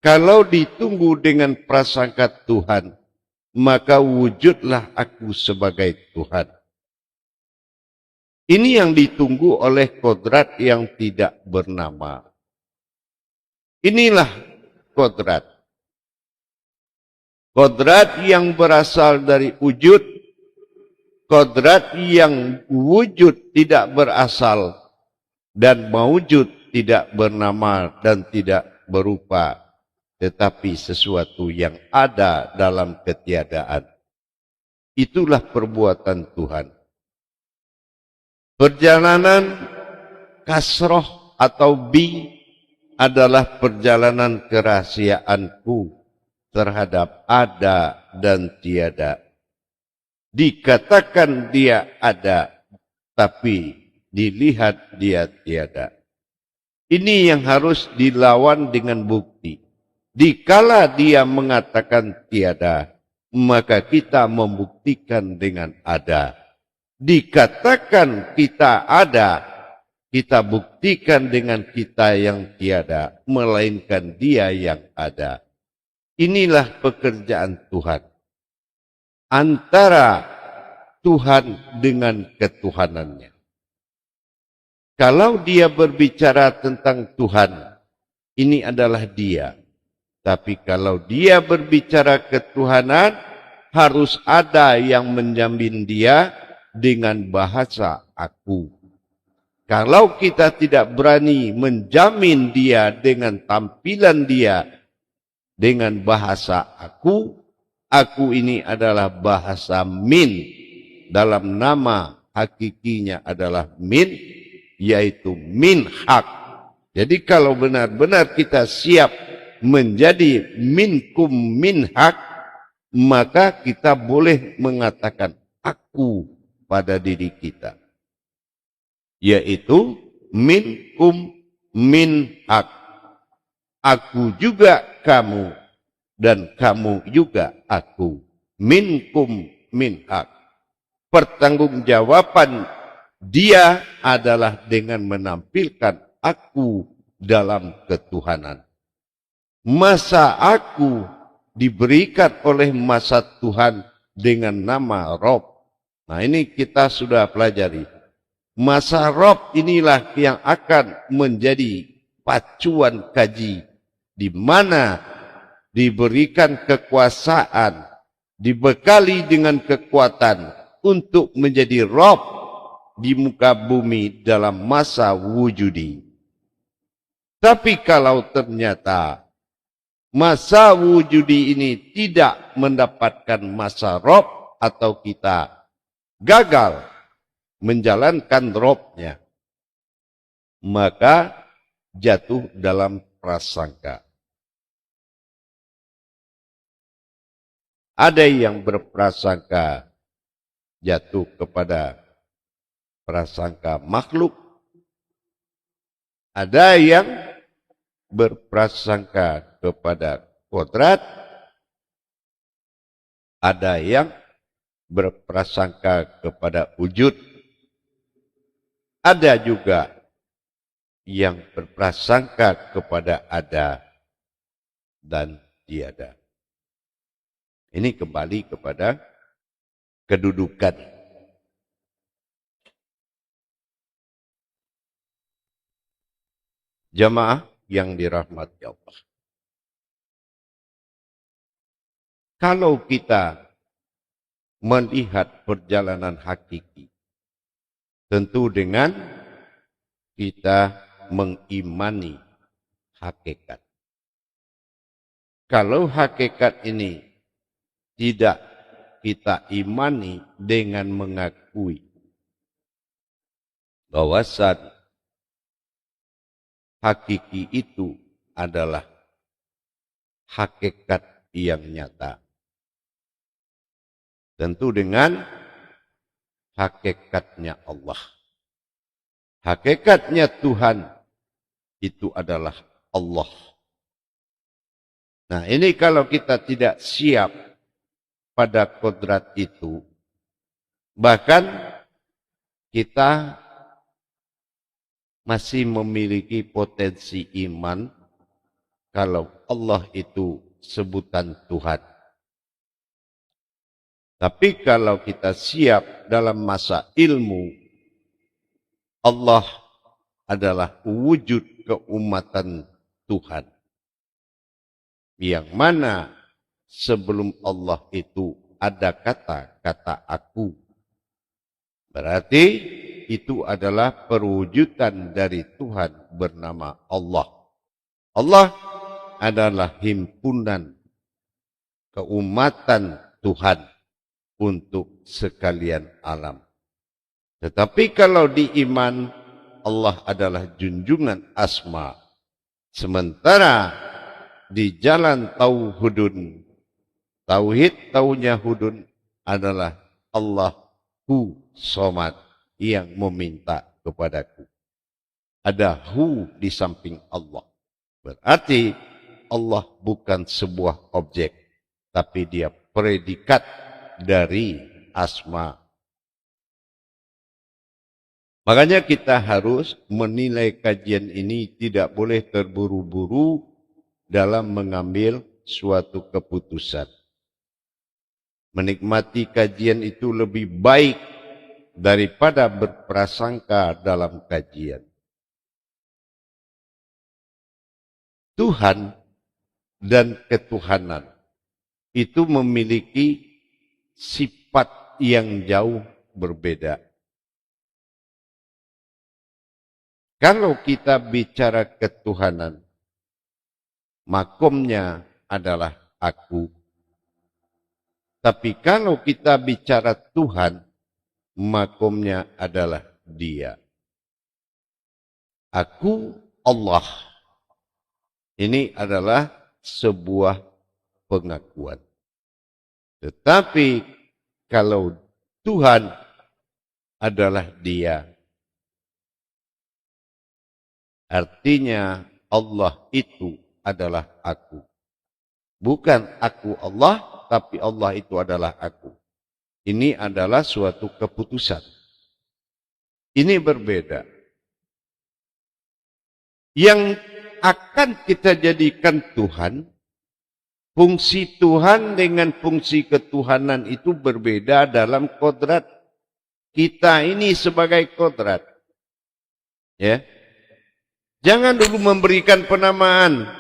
Kalau ditunggu dengan prasangka Tuhan, maka wujudlah aku sebagai Tuhan. Ini yang ditunggu oleh kodrat yang tidak bernama. Inilah kodrat. Kodrat yang berasal dari wujud, kodrat yang wujud tidak berasal, dan mawujud tidak bernama dan tidak berupa, tetapi sesuatu yang ada dalam ketiadaan. Itulah perbuatan Tuhan. Perjalanan kasroh atau bi adalah perjalanan kerahasiaanku terhadap ada dan tiada. Dikatakan dia ada, tapi dilihat dia tiada. Ini yang harus dilawan dengan bukti. Dikala dia mengatakan tiada, maka kita membuktikan dengan ada. Dikatakan kita ada, kita buktikan dengan kita yang tiada, melainkan dia yang ada. Inilah pekerjaan Tuhan. Antara Tuhan dengan ketuhanannya. Kalau dia berbicara tentang Tuhan, ini adalah dia. Tapi kalau dia berbicara ketuhanan, harus ada yang menjamin dia dengan bahasa aku. Kalau kita tidak berani menjamin dia dengan tampilan dia, dengan bahasa aku ini adalah bahasa min. Dalam nama hakikinya adalah min, yaitu min hak. Jadi kalau benar-benar kita siap menjadi minkum min hak, maka kita boleh mengatakan aku pada diri kita, yaitu minkum min hak. Aku juga kamu, dan kamu juga aku. Minkum min hak. Pertanggungjawaban dia adalah dengan menampilkan aku dalam ketuhanan. Masa aku diberikan oleh masa Tuhan dengan nama Rob. Nah, ini kita sudah pelajari. Masa Rob inilah yang akan menjadi pacuan kaji, di mana diberikan kekuasaan, dibekali dengan kekuatan untuk menjadi Rob di muka bumi dalam masa wujudi. Tapi kalau ternyata masa wujudi ini tidak mendapatkan masa Rob, atau kita gagal menjalankan Robnya, maka jatuh dalam prasangka. Ada yang berprasangka jatuh kepada prasangka makhluk. Ada yang berprasangka kepada kodrat. Ada yang berprasangka kepada wujud. Ada juga yang berprasangka kepada ada dan tiada. Ini kembali kepada kedudukan. Jamaah yang dirahmati Allah. Kalau kita melihat perjalanan hakiki, tentu dengan kita mengimani hakikat. Kalau hakikat ini tidak kita imani dengan mengakui bahwasan hakiki itu adalah hakikat yang nyata. Tentu dengan hakikatnya Allah. Hakikatnya Tuhan itu adalah Allah. Nah, ini kalau kita tidak siap pada kodrat itu, bahkan kita masih memiliki potensi iman kalau Allah itu sebutan Tuhan. Tapi kalau kita siap dalam masa ilmu, Allah adalah wujud keumatan Tuhan. Yang mana sebelum Allah itu ada kata aku. Berarti itu adalah perwujudan dari Tuhan bernama Allah. Allah adalah himpunan keumatan Tuhan untuk sekalian alam. Tetapi kalau di iman, Allah adalah junjungan asma. Sementara di jalan tauhidun, tauhidnya hudun adalah Allahu Somad yang meminta kepadaku. Ada hu di samping Allah. Berarti Allah bukan sebuah objek, tapi dia predikat dari asma. Makanya kita harus menilai kajian ini, tidak boleh terburu-buru dalam mengambil suatu keputusan. Menikmati kajian itu lebih baik daripada berprasangka dalam kajian. Tuhan dan ketuhanan itu memiliki sifat yang jauh berbeda. Kalau kita bicara ketuhanan, makomnya adalah aku. Tapi kalau kita bicara Tuhan, makomnya adalah Dia. Aku Allah. Ini adalah sebuah pengakuan. Tetapi kalau Tuhan adalah Dia, artinya Allah itu adalah aku. Bukan aku Allah, tapi Allah itu adalah aku. Ini adalah suatu keputusan. Ini berbeda. Yang akan kita jadikan Tuhan, fungsi Tuhan dengan fungsi ketuhanan itu berbeda dalam kodrat. Kita ini sebagai kodrat. Ya. Jangan dulu memberikan penamaan.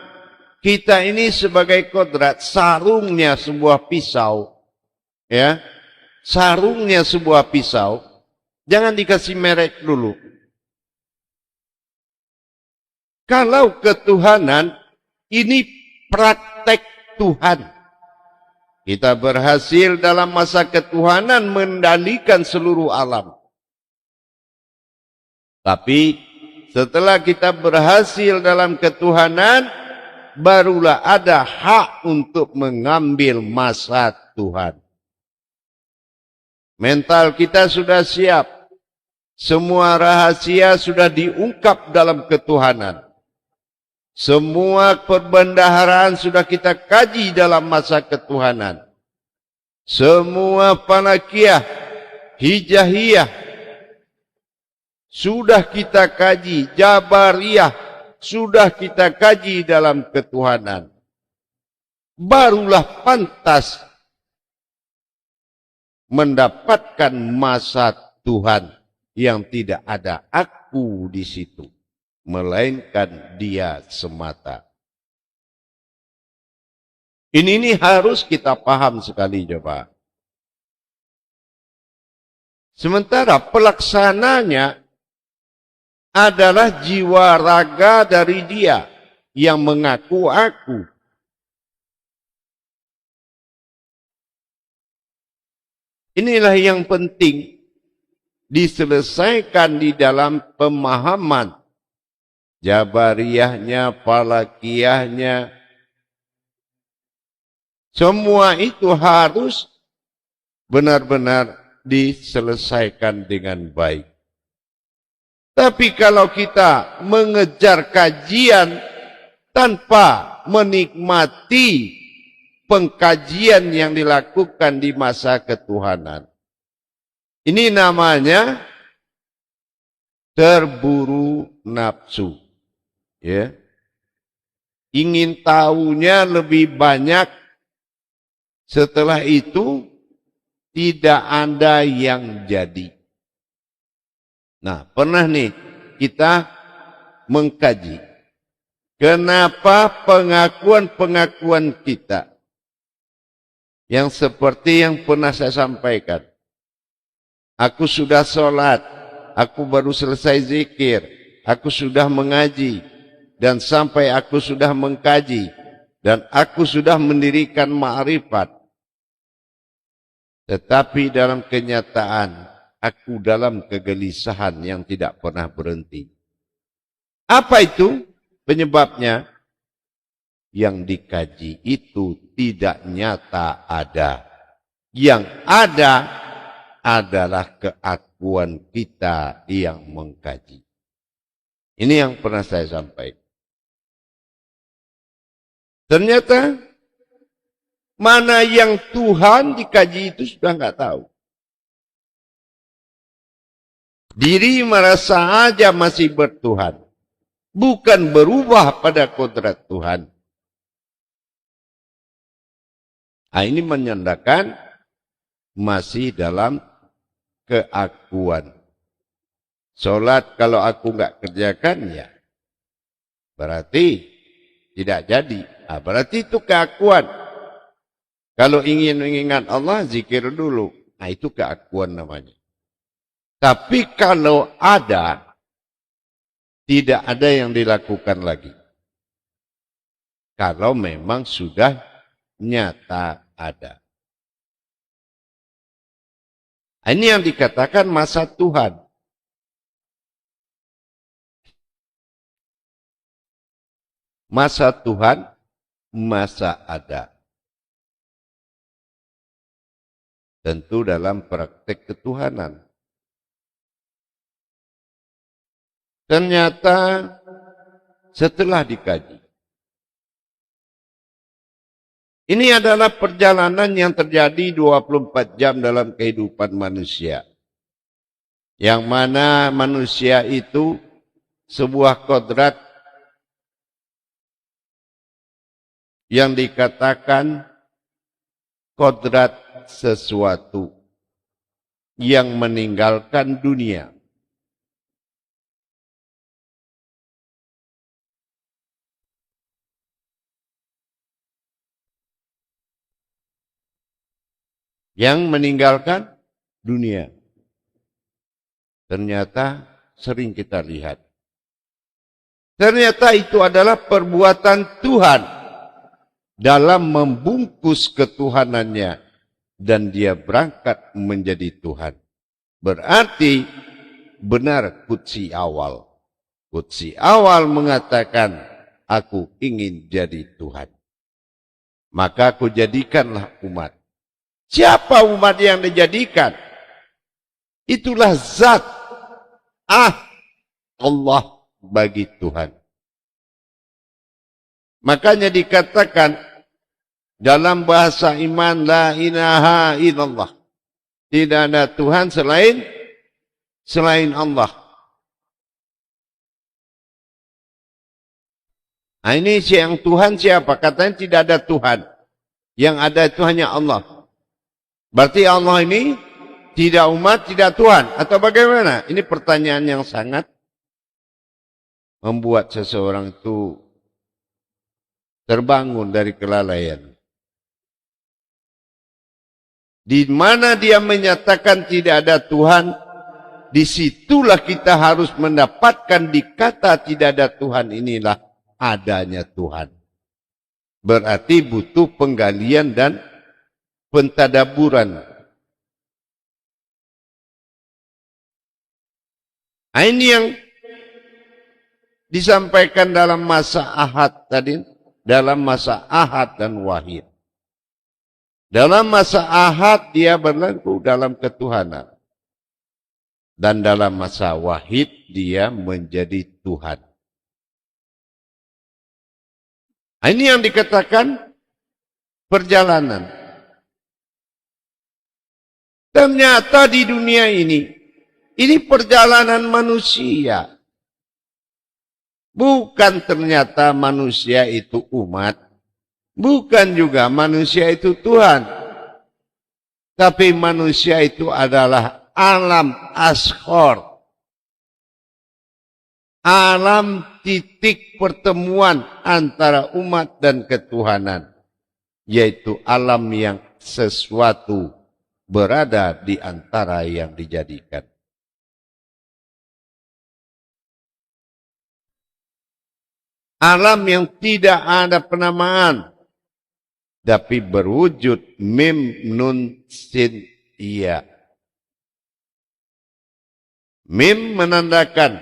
Kita ini sebagai kodrat, sarungnya sebuah pisau. Ya. Sarungnya sebuah pisau. Jangan dikasih merek dulu. Kalau ketuhanan, ini praktek Tuhan. Kita berhasil dalam masa ketuhanan mengendalikan seluruh alam. Tapi setelah kita berhasil dalam ketuhanan, barulah ada hak untuk mengambil masa Tuhan. Mental kita sudah siap. Semua rahasia sudah diungkap dalam ketuhanan. Semua perbendaharaan sudah kita kaji dalam masa ketuhanan. Semua falakiyah, hijahiyah sudah kita kaji. Jabariyah sudah kita kaji dalam ketuhanan. Barulah pantas mendapatkan masa Tuhan yang tidak ada aku di situ, melainkan Dia semata. Ini harus kita paham sekali, coba. Sementara pelaksananya adalah jiwa raga dari Dia yang mengaku aku. Inilah yang penting diselesaikan di dalam pemahaman Jabariyahnya, falakiyahnya. Semua itu harus benar-benar diselesaikan dengan baik. Tapi kalau kita mengejar kajian tanpa menikmati pengkajian yang dilakukan di masa ketuhanan, ini namanya terburu nafsu. Ya. ingin tahunya lebih banyak. Setelah itu tidak ada yang jadi. Nah, pernah nih kita mengkaji kenapa pengakuan-pengakuan kita yang seperti yang pernah saya sampaikan. Aku sudah sholat, aku baru selesai zikir, aku sudah mengaji, dan sampai aku sudah mengkaji, dan aku sudah mendirikan ma'rifat. Tetapi dalam kenyataan, aku dalam kegelisahan yang tidak pernah berhenti. Apa itu penyebabnya? Yang dikaji itu tidak nyata ada. Yang ada adalah keakuan kita yang mengkaji. Ini yang pernah saya sampaikan. Ternyata mana yang Tuhan dikaji itu sudah nggak tahu. Diri merasa aja masih bertuhan. Bukan berubah pada kodrat Tuhan. Nah, ini menandakan masih dalam keakuan. Sholat kalau aku nggak kerjakan ya berarti tidak jadi. Nah, berarti itu keakuan. Kalau ingin mengingat Allah, zikir dulu. Nah, itu keakuan namanya. Tapi kalau ada, tidak ada yang dilakukan lagi. Kalau memang sudah nyata ada. Ini yang dikatakan masa Tuhan. Masa Tuhan, masa ada. Tentu dalam praktek ketuhanan. Ternyata setelah dikaji. Ini adalah perjalanan yang terjadi 24 jam dalam kehidupan manusia. Yang mana manusia itu sebuah kodrat yang dikatakan kodrat sesuatu yang meninggalkan dunia. Yang meninggalkan dunia. Ternyata sering kita lihat. Ternyata itu adalah perbuatan Tuhan dalam membungkus ketuhanannya. Dan dia berangkat menjadi Tuhan. Berarti benar Qudsi awal. Qudsi awal mengatakan, aku ingin jadi Tuhan. Maka aku jadikanlah umat. Siapa umat yang dijadikan? Itulah zat Allah bagi Tuhan. Makanya dikatakan, dalam bahasa iman, la ilaha illallah. Tidak ada Tuhan selain Allah. Nah, ini yang Tuhan siapa? Katanya tidak ada Tuhan. Yang ada itu hanya Allah. Berarti Allah ini tidak umat, tidak Tuhan. Atau bagaimana? Ini pertanyaan yang sangat membuat seseorang itu terbangun dari kelalaian. Di mana dia menyatakan tidak ada Tuhan, disitulah kita harus mendapatkan di kata tidak ada Tuhan inilah adanya Tuhan. Berarti butuh penggalian dan pentadaburan. Nah, ini yang disampaikan dalam masa ahad tadi, dalam masa ahad dan wahid. Dalam masa ahad dia berlaku dalam ketuhanan. Dan dalam masa wahid dia menjadi Tuhan. Nah, ini yang dikatakan perjalanan. Ternyata di dunia ini perjalanan manusia. Bukan ternyata manusia itu umat. Bukan juga manusia itu Tuhan. Tapi manusia itu adalah alam ashor. Alam titik pertemuan antara umat dan ketuhanan. Yaitu alam yang sesuatu berada di antara yang dijadikan. Alam yang tidak ada penamaan, tapi berwujud mim nun sin iya. Mim menandakan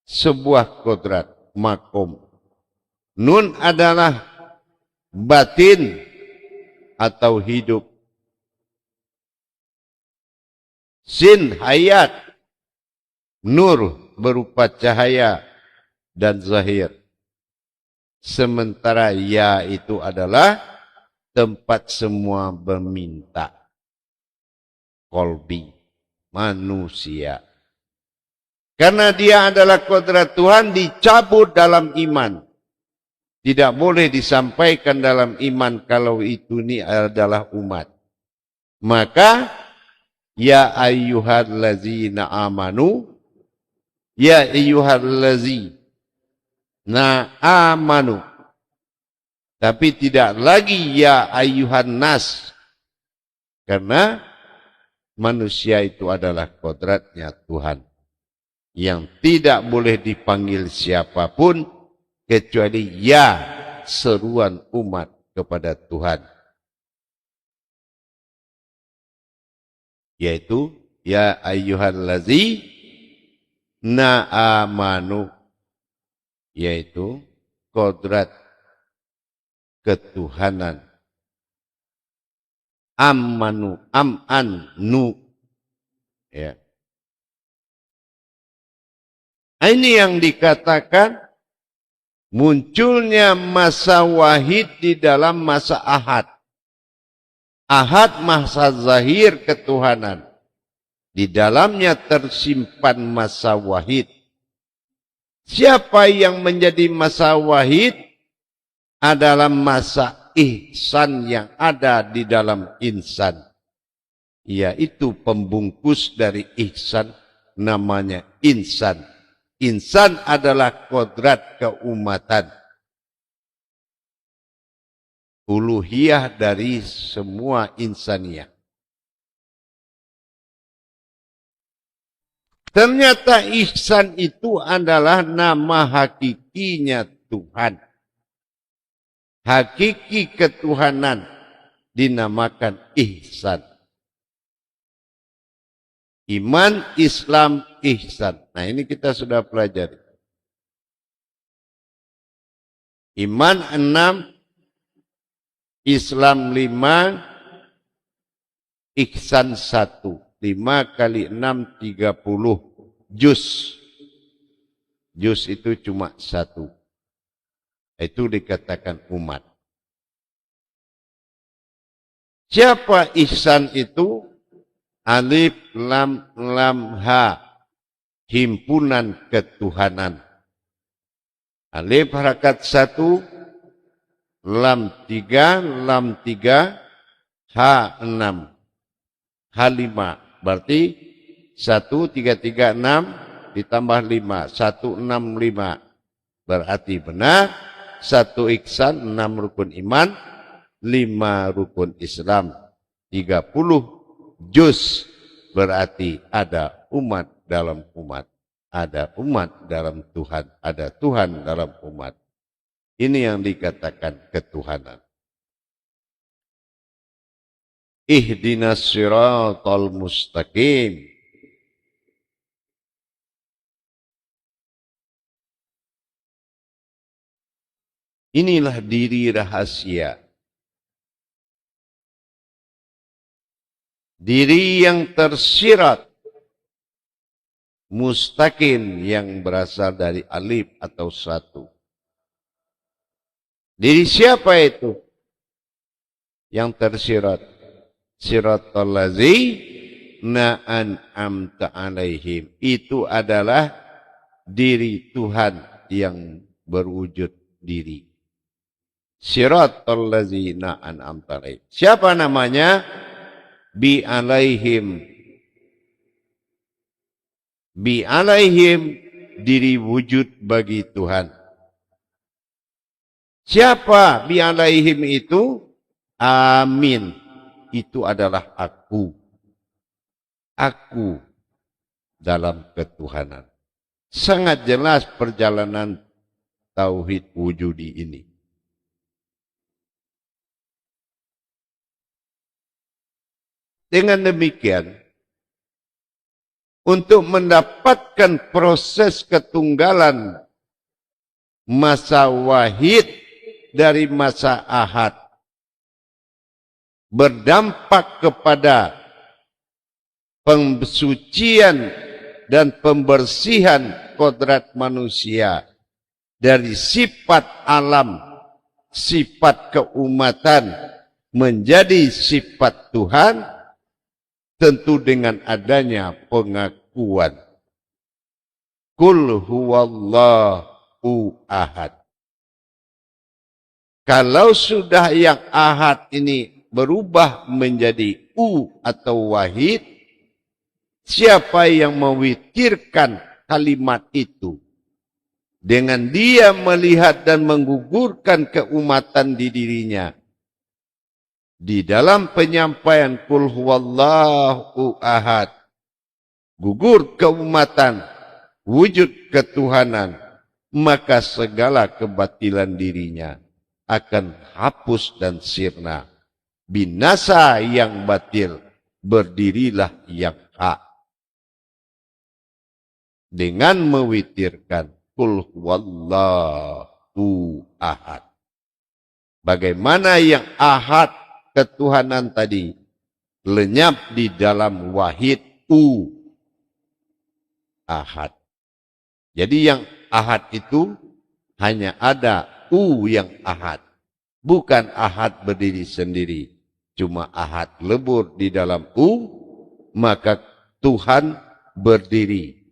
sebuah kodrat makom. Nun adalah batin atau hidup. Sin hayat. Nur berupa cahaya dan zahir. Sementara ya itu adalah tempat semua meminta. Kolbi, manusia. Karena dia adalah kodrat Tuhan dicabut dalam iman. Tidak boleh disampaikan dalam iman kalau itu ini adalah umat. Maka, ya ayyuhallazina amanu, ya ayyuhallazina amanu. Tapi tidak lagi ya ayyuhan nas. Karena manusia itu adalah kodratnya Tuhan. Yang tidak boleh dipanggil siapapun kecuali ya seruan umat kepada Tuhan. Yaitu ya ayyuhallazina amanu. Yaitu kodrat ketuhanan. Amanu, am'an-nu. Ya. Ini yang dikatakan munculnya masa wahid di dalam masa ahad. Ahad masa zahir ketuhanan. Di dalamnya tersimpan masa wahid. Siapa yang menjadi masa wahid adalah masa ihsan yang ada di dalam insan. Yaitu pembungkus dari ihsan namanya insan. Insan adalah kodrat keumatan. Uluhiyah dari semua insaniyah. Ternyata ihsan itu adalah nama hakikinya Tuhan. Hakiki ketuhanan dinamakan ihsan. Iman, Islam, ihsan. Nah ini kita sudah pelajari. Iman 6, Islam 5, ihsan 1. 5 kali 6, 30 juz. Juz itu cuma 1. Itu dikatakan umat. Siapa ihsan itu? Alif, lam, lam, ha. Himpunan ketuhanan. Alif harakat 1, lam 3, ha 6, ha 5. Berarti 1, 3, 3, 6 ditambah 5. 1, 6, 5. Berarti benar. 1 ihsan, 6 rukun iman, 5 rukun Islam, 30 juz. Berarti ada umat dalam umat. Ada umat dalam Tuhan. Ada Tuhan dalam umat. Ini yang dikatakan ketuhanan. Ihdinas siratal mustaqim. Inilah diri rahasia. Diri yang tersirat. Mustaqim yang berasal dari alif atau 1. Diri siapa itu? Yang tersirat. Siratal ladzina an'amta alaihim. Itu adalah diri Tuhan yang berwujud diri. Siratal ladzina an'amta alaihim. Siapa namanya? Bi alaihim. Bi alaihim, diri wujud bagi Tuhan. Siapa bi alaihim itu? Amin. Itu adalah aku. Aku dalam ketuhanan. Sangat jelas perjalanan tauhid wujudi ini. Dengan demikian, untuk mendapatkan proses ketunggalan masa wahid dari masa ahad, berdampak kepada pensucian dan pembersihan kodrat manusia dari sifat alam, sifat keumatan menjadi sifat Tuhan, tentu dengan adanya pengakuan Qul huwallahu ahad. Kalau sudah yang ahad ini berubah menjadi atau wahid, siapa yang mewitirkan kalimat itu dengan dia melihat dan menggugurkan keumatan di dirinya, di dalam penyampaian Qul huwallahu ahad, gugur keumatan, wujud ketuhanan, maka segala kebatilan dirinya akan hapus dan sirna. Binasa yang batil, berdirilah yang hak. Dengan mewitirkan Qul huwallahu ahad. Bagaimana yang ahad ketuhanan tadi lenyap di dalam wahid ahad. Jadi yang ahad itu hanya ada yang ahad. Bukan ahad berdiri sendiri. Cuma ahad lebur di dalam maka Tuhan berdiri.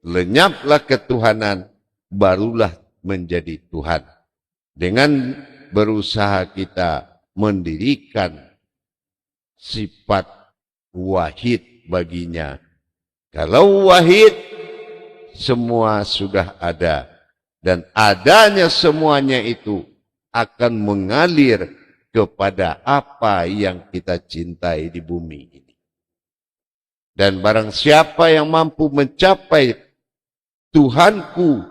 Lenyaplah ketuhanan, barulah menjadi Tuhan. Dengan berusaha kita mendirikan sifat wahid baginya. Kalau wahid, semua sudah ada. Dan adanya semuanya itu akan mengalir kepada apa yang kita cintai di bumi ini. Dan barang siapa yang mampu mencapai Tuhanku,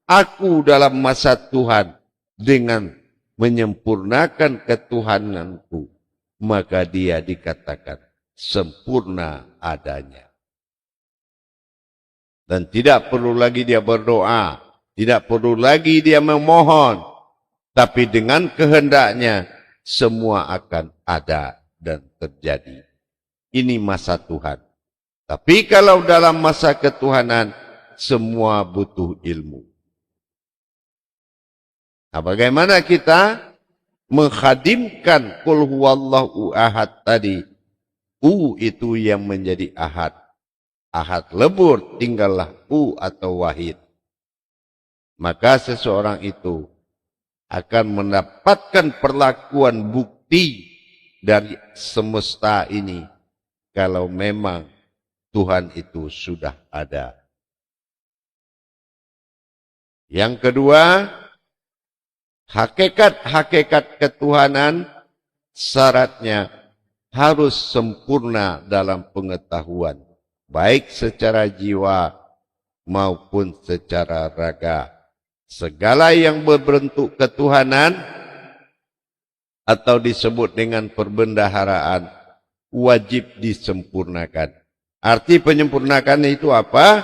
aku dalam masa Tuhan, dengan menyempurnakan ketuhananku, maka dia dikatakan sempurna adanya. Dan tidak perlu lagi dia berdoa, tidak perlu lagi dia memohon, tapi dengan kehendaknya semua akan ada dan terjadi. Ini masa Tuhan. Tapi kalau dalam masa ketuhanan, semua butuh ilmu. Nah, bagaimana kita menghadimkan Qul huwallahu ahad tadi? Itu yang menjadi ahad. Ahad lebur, tinggallah atau wahid. Maka seseorang itu akan mendapatkan perlakuan bukti dari semesta ini kalau memang Tuhan itu sudah ada. Yang kedua, hakikat ketuhanan syaratnya harus sempurna dalam pengetahuan, baik secara jiwa maupun secara raga. Segala yang berbentuk ketuhanan atau disebut dengan perbendaharaan wajib disempurnakan. Arti penyempurnakan itu apa?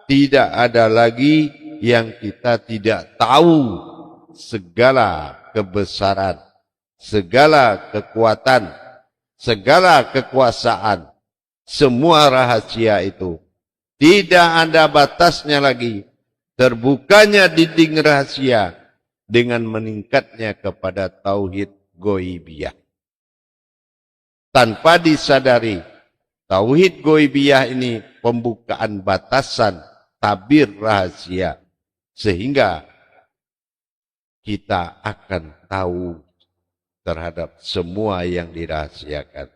Tidak ada lagi yang kita tidak tahu. Segala kebesaran, segala kekuatan, segala kekuasaan, semua rahasia itu tidak ada batasnya lagi. Terbukanya dinding rahasia dengan meningkatnya kepada tauhid ghaibiyah. Tanpa disadari, tauhid ghaibiyah ini pembukaan batasan tabir rahasia Sehingga kita akan tahu terhadap semua yang dirahasiakan.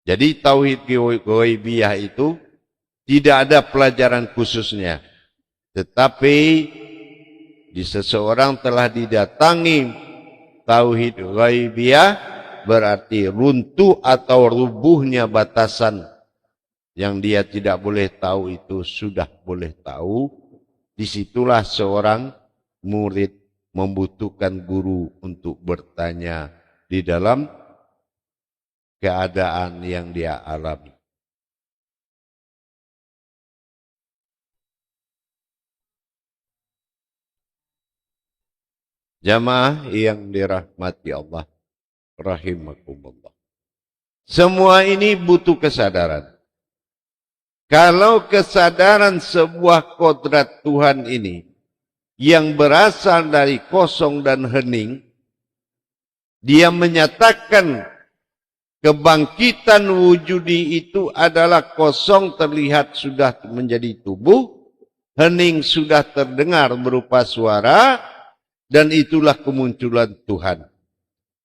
Jadi tauhid ghaibiyah itu tidak ada pelajaran khususnya. Tetapi di seseorang telah didatangi tauhid ghaibiyah, berarti runtuh atau rubuhnya batasan yang dia tidak boleh tahu itu sudah boleh tahu. Disitulah seorang murid membutuhkan guru untuk bertanya di dalam keadaan yang dia alami. Jamaah yang dirahmati Allah, rahimakumullah. Semua ini butuh kesadaran. Kalau kesadaran sebuah kodrat Tuhan ini yang berasal dari kosong dan hening, dia menyatakan kebangkitan wujudi itu adalah kosong terlihat sudah menjadi tubuh, hening sudah terdengar berupa suara, dan itulah kemunculan Tuhan.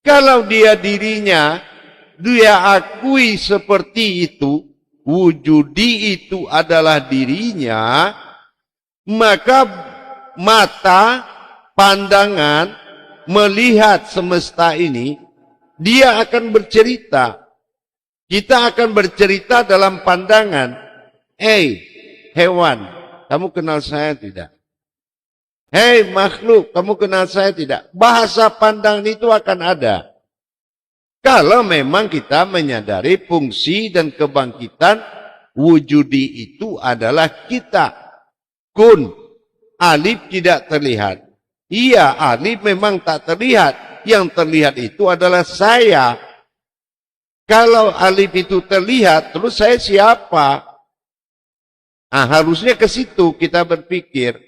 Kalau dirinya, dia akui seperti itu, wujudi itu adalah dirinya, maka mata, pandangan, melihat semesta ini, dia akan bercerita. Kita akan bercerita dalam pandangan. Hei, hewan, kamu kenal saya tidak? Hei, makhluk, kamu kenal saya tidak? Bahasa pandangan itu akan ada. Kalau memang kita menyadari fungsi dan kebangkitan wujudi itu adalah kita. Kun. Alif tidak terlihat. Iya, alif memang tak terlihat. Yang terlihat itu adalah saya. Kalau alif itu terlihat, terus saya siapa? Harusnya ke situ kita berpikir.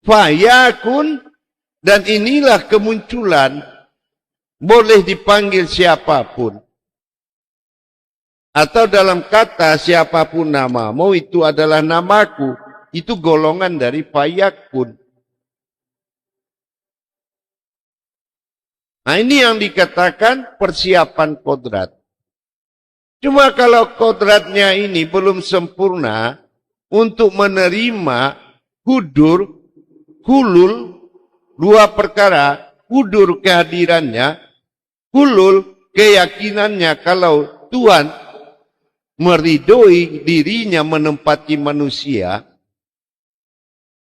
Fayakun, dan inilah kemunculan. Boleh dipanggil siapapun. Atau dalam kata siapapun namamu, itu adalah namaku. Itu golongan dari fayakun. Nah, ini yang dikatakan persiapan kodrat. Cuma kalau kodratnya ini belum sempurna untuk menerima hudur, hulul, dua perkara, hudur kehadirannya, hulul keyakinannya kalau Tuhan meridhoi dirinya menempati manusia.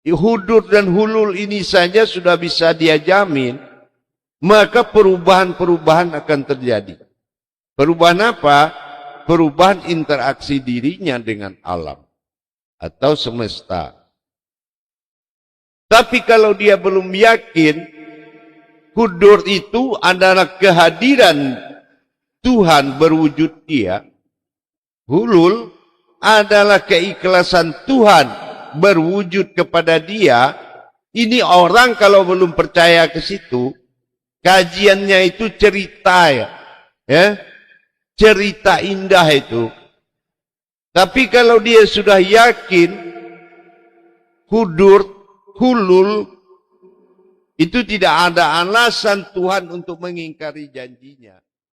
Hudur dan hulul ini saja sudah bisa dia jamin, maka perubahan-perubahan akan terjadi. Perubahan apa? Perubahan interaksi dirinya dengan alam atau semesta. Tapi kalau dia belum yakin, hudur itu adalah kehadiran Tuhan berwujud dia. Hulul adalah keikhlasan Tuhan berwujud kepada dia. Ini orang kalau belum percaya ke situ, kajiannya itu cerita ya. Cerita indah itu. Tapi kalau dia sudah yakin hudur, hulul, itu tidak ada alasan Tuhan untuk mengingkari janjinya.